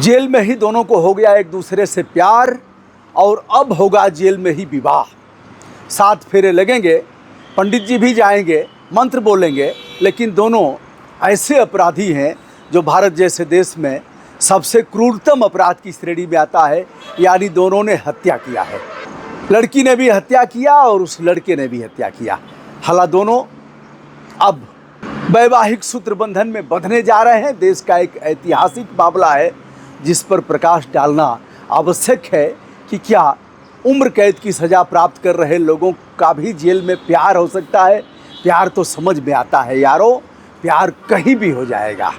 Jail में ही दोनों को हो गया एक दूसरे से प्यार और अब होगा जेल में ही विवाह। 7 फेरे लगेंगे, पंडित जी भी जाएंगे, मंत्र बोलेंगे, लेकिन दोनों ऐसे अपराधी हैं जो भारत जैसे देश में सबसे क्रूरतम अपराध की श्रेणी में आता है, यानी दोनों ने हत्या किया है। लड़की ने भी हत्या किया और उस लड़के ने भी हत्या किया। हालांकि दोनों अब वैवाहिक सूत्र बंधन में बंधने जा रहे हैं। देश का एक ऐतिहासिक मामला है जिस पर प्रकाश डालना आवश्यक है कि क्या उम्र कैद की सज़ा प्राप्त कर रहे लोगों का भी जेल में प्यार हो सकता है। प्यार तो समझ में आता है यारो, प्यार कहीं भी हो जाएगा,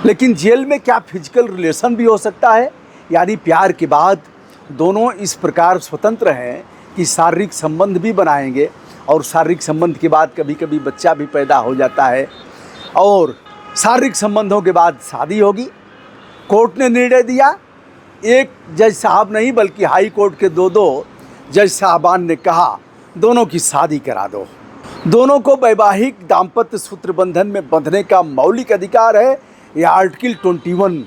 लेकिन जेल में क्या फिजिकल रिलेशन भी हो सकता है, यानी प्यार के बाद दोनों इस प्रकार स्वतंत्र हैं कि शारीरिक संबंध भी बनाएंगे और शारीरिक संबंध के बाद कभी कभी बच्चा भी पैदा हो जाता है और शारीरिक संबंधों के बाद शादी होगी। कोर्ट ने निर्णय दिया, एक जज साहब नहीं बल्कि हाई कोर्ट के दो जज साहबान ने कहा दोनों की शादी करा दो। दोनों को वैवाहिक दाम्पत्य सूत्र बंधन में बंधने का मौलिक अधिकार है। यह आर्टिकल 21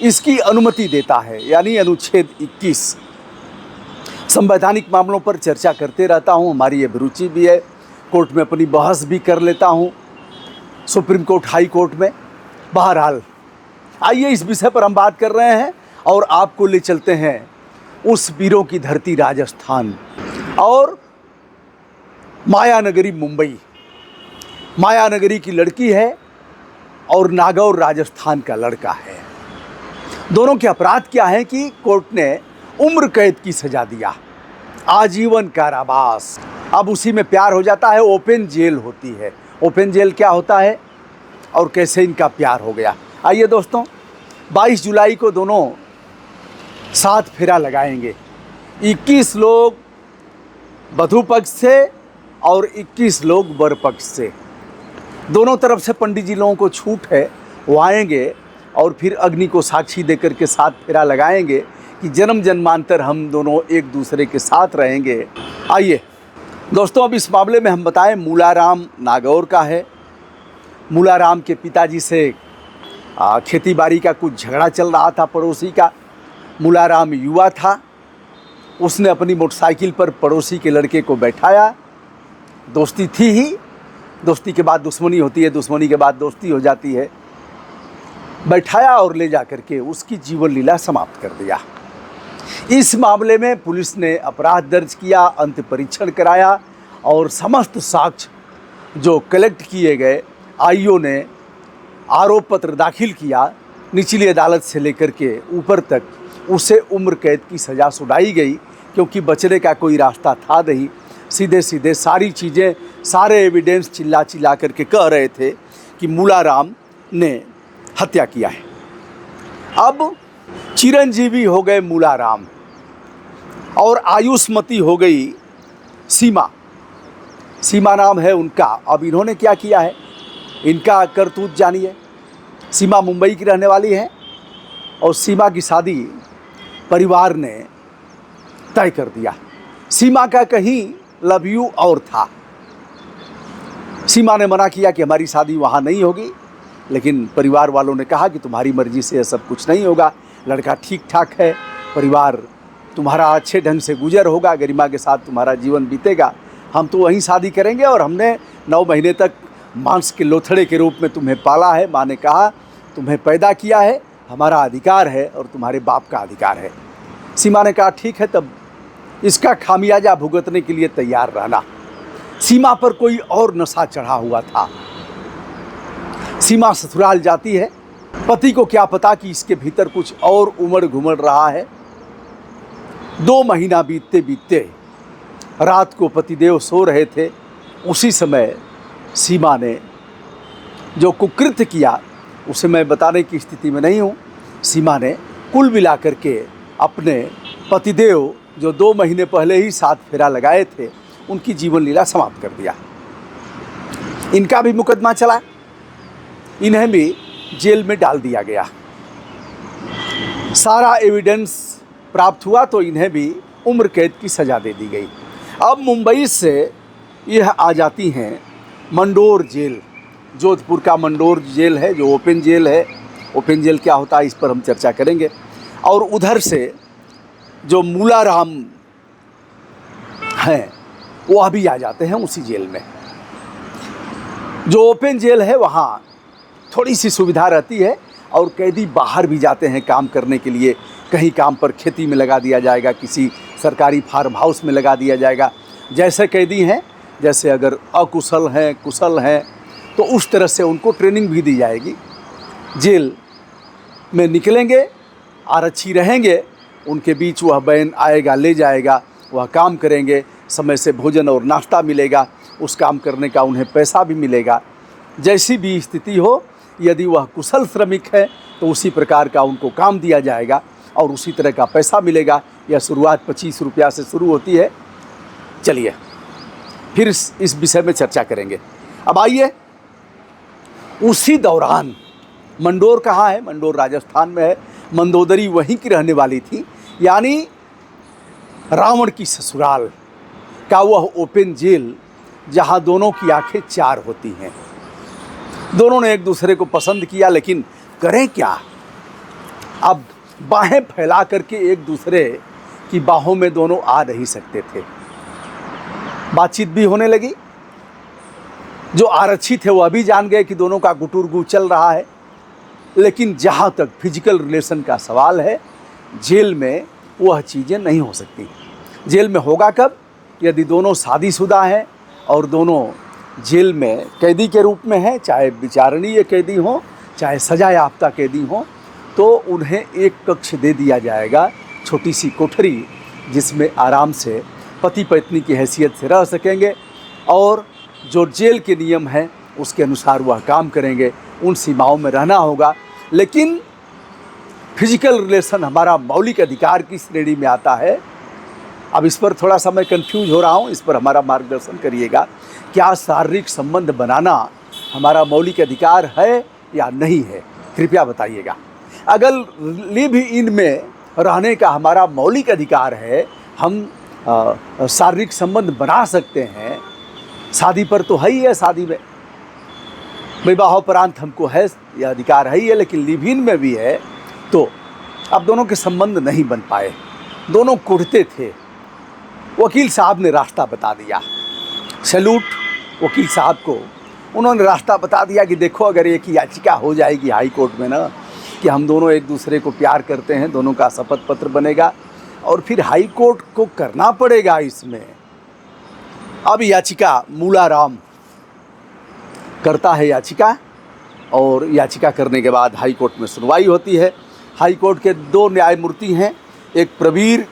इसकी अनुमति देता है, यानी अनुच्छेद 21। संवैधानिक मामलों पर चर्चा करते रहता हूँ, हमारी ये रुचि भी है। कोर्ट में अपनी बहस भी कर लेता हूँ, सुप्रीम कोर्ट, हाई कोर्ट में। बहरहाल आइए इस विषय पर हम बात कर रहे हैं और आपको ले चलते हैं उस वीरों की धरती राजस्थान और मायानगरी मुंबई। मायानगरी की लड़की है और नागौर राजस्थान का लड़का है। दोनों के अपराध क्या है कि कोर्ट ने उम्र कैद की सजा दिया, आजीवन कारावास। अब उसी में प्यार हो जाता है, ओपन जेल होती है। ओपन जेल क्या होता है और कैसे इनका प्यार हो गया, आइए दोस्तों। 22 जुलाई को दोनों 7 फेरा लगाएंगे। 21 लोग वधू पक्ष से और 21 लोग वर पक्ष से। दोनों तरफ से पंडित जी लोगों को छूट है, वो आएंगे और फिर अग्नि को साक्षी देकर के 7 फेरा लगाएंगे कि जन्म जन्मांतर हम दोनों एक दूसरे के साथ रहेंगे। आइए दोस्तों, अब इस मामले में हम बताएं, मूलाराम नागौर का है। मूलाराम के पिताजी से खेती बाड़ी का कुछ झगड़ा चल रहा था पड़ोसी का। मूलाराम युवा था, उसने अपनी मोटरसाइकिल पर पड़ोसी के लड़के को बैठाया। दोस्ती थी ही, दोस्ती के बाद दुश्मनी होती है, दुश्मनी के बाद दोस्ती हो जाती है। बैठाया और ले जा करके उसकी जीवन लीला समाप्त कर दिया। इस मामले में पुलिस ने अपराध दर्ज किया, अंत परीक्षण कराया और समस्त साक्ष्य जो कलेक्ट किए गए, आईओ ने आरोप पत्र दाखिल किया। निचली अदालत से लेकर के ऊपर तक उसे उम्र कैद की सज़ा सुनाई गई, क्योंकि बचने का कोई रास्ता था नहीं। सीधे सीधे सारी चीज़ें, सारे एविडेंस चिल्ला चिल्ला करके कह रहे थे कि मूलाराम ने हत्या किया है। अब चिरंजीवी हो गए मूलाराम और आयुष्मती हो गई सीमा। सीमा नाम है उनका। अब इन्होंने क्या किया है, इनका करतूत जानिए। सीमा मुंबई की रहने वाली है और सीमा की शादी परिवार ने तय कर दिया। सीमा का कहीं लव यू और था। सीमा ने मना किया कि हमारी शादी वहाँ नहीं होगी, लेकिन परिवार वालों ने कहा कि तुम्हारी मर्जी से यह सब कुछ नहीं होगा। लड़का ठीक ठाक है, परिवार तुम्हारा अच्छे ढंग से गुजर होगा, गरिमा के साथ तुम्हारा जीवन बीतेगा, हम तो वहीं शादी करेंगे। और हमने 9 महीने तक मांस के लोथड़े के रूप में तुम्हें पाला है। माँ ने कहा तुम्हें पैदा किया है, हमारा अधिकार है और तुम्हारे बाप का अधिकार है। सीमा ने कहा ठीक है, तब इसका खामियाजा भुगतने के लिए तैयार रहना। सीमा पर कोई और नशा चढ़ा हुआ था। सीमा ससुराल जाती है, पति को क्या पता कि इसके भीतर कुछ और उमड़ घुमड़ रहा है। 2 महीना बीतते बीतते रात को पतिदेव सो रहे थे, उसी समय सीमा ने जो कुकृत्य किया उसे मैं बताने की स्थिति में नहीं हूँ। सीमा ने कुल मिलाकर के अपने पतिदेव जो 2 महीने पहले ही 7 फेरा लगाए थे, उनकी जीवन लीला समाप्त कर दिया। इनका भी मुकदमा चला, इन्हें भी जेल में डाल दिया गया। सारा एविडेंस प्राप्त हुआ तो इन्हें भी उम्र कैद की सज़ा दे दी गई। अब मुंबई से यह आ जाती हैं मंडोर जेल। जोधपुर का मंडोर जेल है जो ओपन जेल है, ओपन जेल क्या होता है इस पर हम चर्चा करेंगे। और उधर से जो मूलाराम हैं वो अभी आ जाते हैं उसी जेल में। जो ओपन जेल है वहाँ थोड़ी सी सुविधा रहती है और कैदी बाहर भी जाते हैं काम करने के लिए। कहीं काम पर खेती में लगा दिया जाएगा, किसी सरकारी फार्म हाउस में लगा दिया जाएगा। जैसे कैदी हैं, जैसे अगर अकुशल हैं कुशल हैं तो उस तरह से उनको ट्रेनिंग भी दी जाएगी। जेल में निकलेंगे, आरक्षी रहेंगे, उनके बीच वह बैन आएगा ले जाएगा, वह काम करेंगे, समय से भोजन और नाश्ता मिलेगा, उस काम करने का उन्हें पैसा भी मिलेगा। जैसी भी स्थिति हो, यदि वह कुशल श्रमिक है तो उसी प्रकार का उनको काम दिया जाएगा और उसी तरह का पैसा मिलेगा। यह शुरुआत 25 रुपया से शुरू होती है। चलिए फिर इस विषय में चर्चा करेंगे। अब आइए, उसी दौरान मंडोर कहाँ है? मंडोर राजस्थान में है। मंदोदरी वहीं की रहने वाली थी, यानी रावण की ससुराल का वह ओपन जेल जहाँ दोनों की आंखें चार होती हैं। दोनों ने एक दूसरे को पसंद किया, लेकिन करें क्या? अब बाहें फैला करके एक दूसरे की बाहों में दोनों आ नहीं सकते थे। बातचीत भी होने लगी। जो आरक्षी थे वह भी जान गए कि दोनों का गुटुरगु चल रहा है। लेकिन जहाँ तक फिजिकल रिलेशन का सवाल है, जेल में वह चीज़ें नहीं हो सकती। जेल में होगा कब? यदि दोनों शादीशुदा हैं और दोनों जेल में कैदी के रूप में हैं, चाहे विचारणीय कैदी हों चाहे सजा याफ्ता कैदी हों, तो उन्हें एक कक्ष दे दिया जाएगा, छोटी सी कोठरी, जिसमें आराम से पति पत्नी की हैसियत से रह सकेंगे और जो जेल के नियम हैं उसके अनुसार वह काम करेंगे। उन सीमाओं में रहना होगा। लेकिन फिजिकल रिलेशन हमारा मौलिक अधिकार की श्रेणी में आता है। अब इस पर थोड़ा सा मैं कंफ्यूज हो रहा हूँ, इस पर हमारा मार्गदर्शन करिएगा। क्या शारीरिक संबंध बनाना हमारा मौलिक अधिकार है या नहीं है? कृपया बताइएगा। अगर लिव इन में रहने का हमारा मौलिक अधिकार है, हम शारीरिक संबंध बना सकते हैं, शादी पर तो है ही है, शादी में विवाहोपरांत हमको है, यह अधिकार है ही है, लेकिन लिव इन में भी है। तो अब दोनों के संबंध नहीं बन पाए, दोनों कुढ़ते थे। वकील साहब ने रास्ता बता दिया। सैल्यूट वकील साहब को। उन्होंने रास्ता बता दिया कि देखो, अगर एक याचिका हो जाएगी हाई कोर्ट में ना कि हम दोनों एक दूसरे को प्यार करते हैं, दोनों का शपथ पत्र बनेगा और फिर हाई कोर्ट को करना पड़ेगा इसमें। अब याचिका मूलाराम करता है याचिका, और याचिका करने के बाद हाई कोर्ट में सुनवाई होती है। हाई कोर्ट के दो न्यायमूर्ति हैं, एक प्रवीर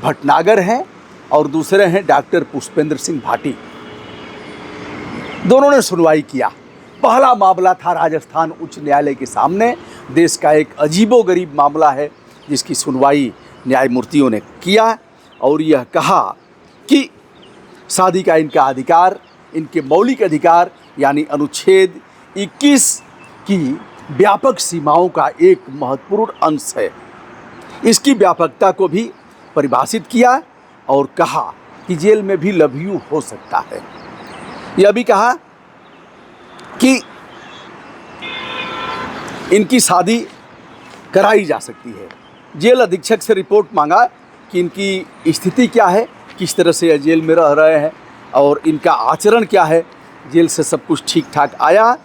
भटनागर हैं और दूसरे हैं डॉक्टर पुष्पेंद्र सिंह भाटी। दोनों ने सुनवाई किया। पहला मामला था राजस्थान उच्च न्यायालय के सामने। देश का एक अजीबोगरीब मामला है जिसकी सुनवाई न्यायमूर्तियों ने किया और यह कहा कि शादी का इनका अधिकार, इनके मौलिक अधिकार यानी अनुच्छेद 21 की व्यापक सीमाओं का एक महत्वपूर्ण अंश है। इसकी व्यापकता को भी परिभाषित किया और कहा कि जेल में भी लव यू हो सकता है। यह भी कहा कि इनकी शादी कराई जा सकती है। जेल अधीक्षक से रिपोर्ट मांगा कि इनकी स्थिति क्या है, किस तरह से यह जेल में रह रहे हैं और इनका आचरण क्या है। जेल से सब कुछ ठीक ठाक आया।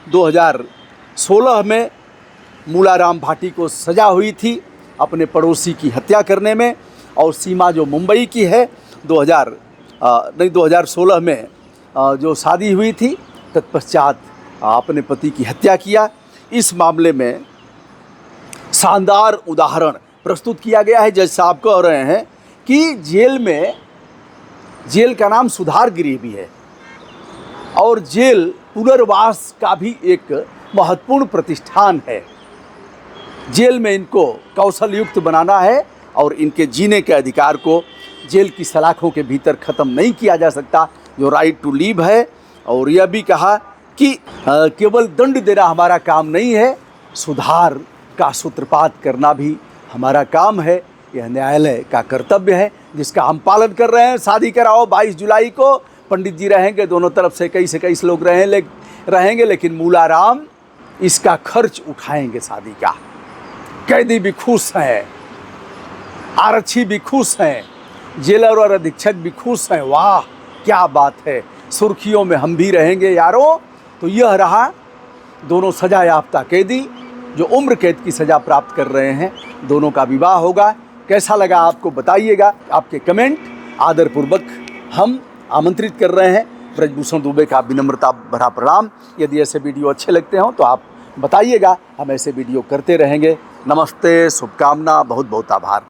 2016 में मूलाराम भाटी को सज़ा हुई थी अपने पड़ोसी की हत्या करने में, और सीमा जो मुंबई की है 2016 में जो शादी हुई थी, तत्पश्चात अपने पति की हत्या किया। इस मामले में शानदार उदाहरण प्रस्तुत किया गया है। जज साहब कह रहे हैं कि जेल का नाम सुधार गृह भी है और जेल पुनर्वास का भी एक महत्वपूर्ण प्रतिष्ठान है। जेल में इनको कौशल युक्त बनाना है और इनके जीने के अधिकार को जेल की सलाखों के भीतर ख़त्म नहीं किया जा सकता, जो राइट टू लीव है। और यह भी कहा कि केवल दंड देना हमारा काम नहीं है, सुधार का सूत्रपात करना भी हमारा काम है। यह न्यायालय का कर्तव्य है जिसका हम पालन कर रहे हैं। शादी कराओ 22 जुलाई को, पंडित जी रहेंगे, दोनों तरफ से 21 लोग रहेंगे, लेकिन मूलाराम इसका खर्च उठाएंगे शादी का। कैदी भी खुश हैं, आरक्षी भी खुश हैं, जेलर और अधीक्षक भी खुश हैं। वाह क्या बात है, सुर्खियों में हम भी रहेंगे यारों। तो यह रहा दोनों सजा याफ्ता कैदी जो उम्र कैद की सजा प्राप्त कर रहे हैं, दोनों का विवाह होगा। कैसा लगा आपको बताइएगा, आपके कमेंट आदरपूर्वक हम आमंत्रित कर रहे हैं। ब्रजभूषण दुबे का विनम्रता भरा प्रणाम। यदि ऐसे वीडियो अच्छे लगते हों तो आप बताइएगा, हम ऐसे वीडियो करते रहेंगे। नमस्ते, शुभकामना, बहुत बहुत आभार।